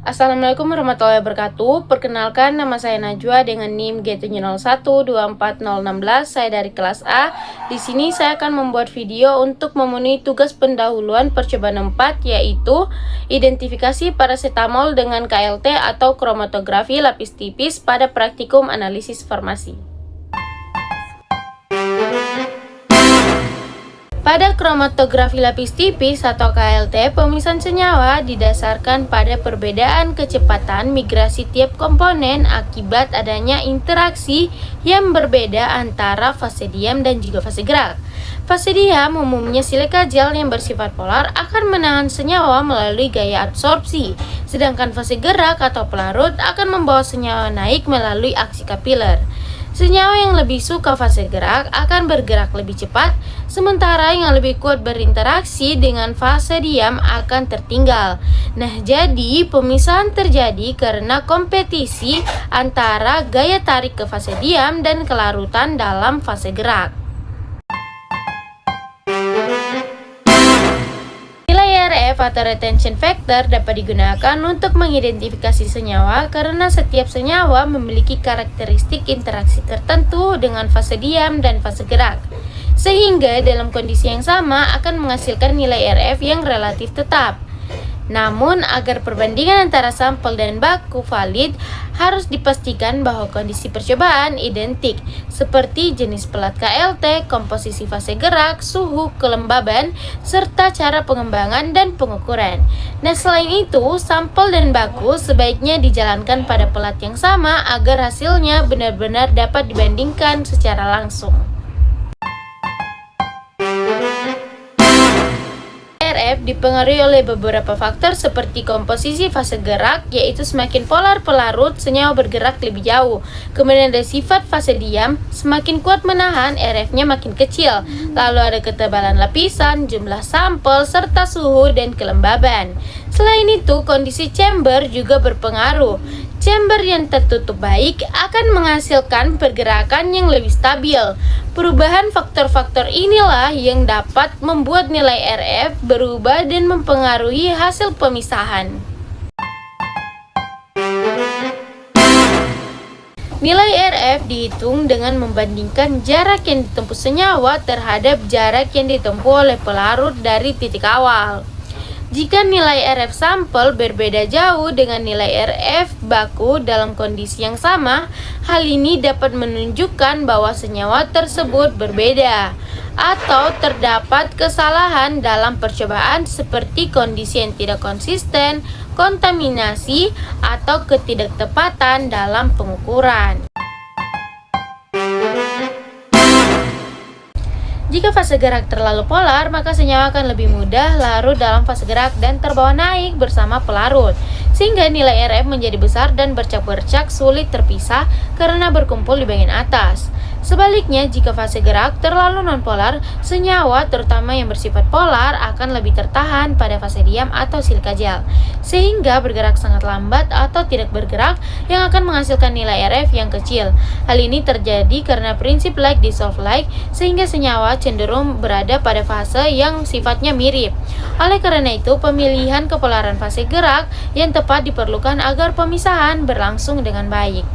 Assalamualaikum warahmatullahi wabarakatuh. Perkenalkan, nama saya Najwa dengan NIM G701240016. Saya dari kelas A. Di sini saya akan membuat video untuk memenuhi tugas pendahuluan percobaan 4, yaitu identifikasi parasetamol dengan KLT atau kromatografi lapis tipis pada praktikum analisis farmasi. Pada kromatografi lapis tipis atau KLT, pemisahan senyawa didasarkan pada perbedaan kecepatan migrasi tiap komponen akibat adanya interaksi yang berbeda antara fase diam dan juga fase gerak. Fase diam, umumnya silika gel yang bersifat polar, akan menahan senyawa melalui gaya absorpsi, sedangkan fase gerak atau pelarut akan membawa senyawa naik melalui aksi kapiler. Senyawa yang lebih suka fase gerak akan bergerak lebih cepat, sementara yang lebih kuat berinteraksi dengan fase diam akan tertinggal. Nah, jadi pemisahan terjadi karena kompetisi antara gaya tarik ke fase diam dan kelarutan dalam fase gerak. RF atau retention factor dapat digunakan untuk mengidentifikasi senyawa karena setiap senyawa memiliki karakteristik interaksi tertentu dengan fase diam dan fase gerak, sehingga dalam kondisi yang sama akan menghasilkan nilai RF yang relatif tetap. Namun, agar perbandingan antara sampel dan baku valid, harus dipastikan bahwa kondisi percobaan identik, seperti jenis pelat KLT, komposisi fase gerak, suhu, kelembaban, serta cara pengembangan dan pengukuran. Nah, selain itu, sampel dan baku sebaiknya dijalankan pada pelat yang sama agar hasilnya benar-benar dapat dibandingkan secara langsung. RF dipengaruhi oleh beberapa faktor seperti komposisi fase gerak, yaitu semakin polar pelarut, senyawa bergerak lebih jauh. Kemudian ada sifat fase diam, semakin kuat menahan, RF-nya makin kecil. Lalu ada ketebalan lapisan, jumlah sampel, serta suhu dan kelembaban. Selain itu, kondisi chamber juga berpengaruh. Chamber yang tertutup baik akan menghasilkan pergerakan yang lebih stabil. Perubahan faktor-faktor inilah yang dapat membuat nilai RF berubah dan mempengaruhi hasil pemisahan. Nilai RF dihitung dengan membandingkan jarak yang ditempuh senyawa terhadap jarak yang ditempuh oleh pelarut dari titik awal. Jika nilai RF sampel berbeda jauh dengan nilai RF baku dalam kondisi yang sama, hal ini dapat menunjukkan bahwa senyawa tersebut berbeda atau terdapat kesalahan dalam percobaan seperti kondisi yang tidak konsisten, kontaminasi, atau ketidaktepatan dalam pengukuran. Jika fase gerak terlalu polar, maka senyawa akan lebih mudah larut dalam fase gerak dan terbawa naik bersama pelarut, sehingga nilai RF menjadi besar dan bercak-bercak sulit terpisah karena berkumpul di bagian atas. Sebaliknya, jika fase gerak terlalu nonpolar, senyawa terutama yang bersifat polar akan lebih tertahan pada fase diam atau silika gel, sehingga bergerak sangat lambat atau tidak bergerak yang akan menghasilkan nilai RF yang kecil. Hal ini terjadi karena prinsip like dissolve like, sehingga senyawa cenderung berada pada fase yang sifatnya mirip. Oleh karena itu, pemilihan kepolaran fase gerak yang tepat diperlukan agar pemisahan berlangsung dengan baik.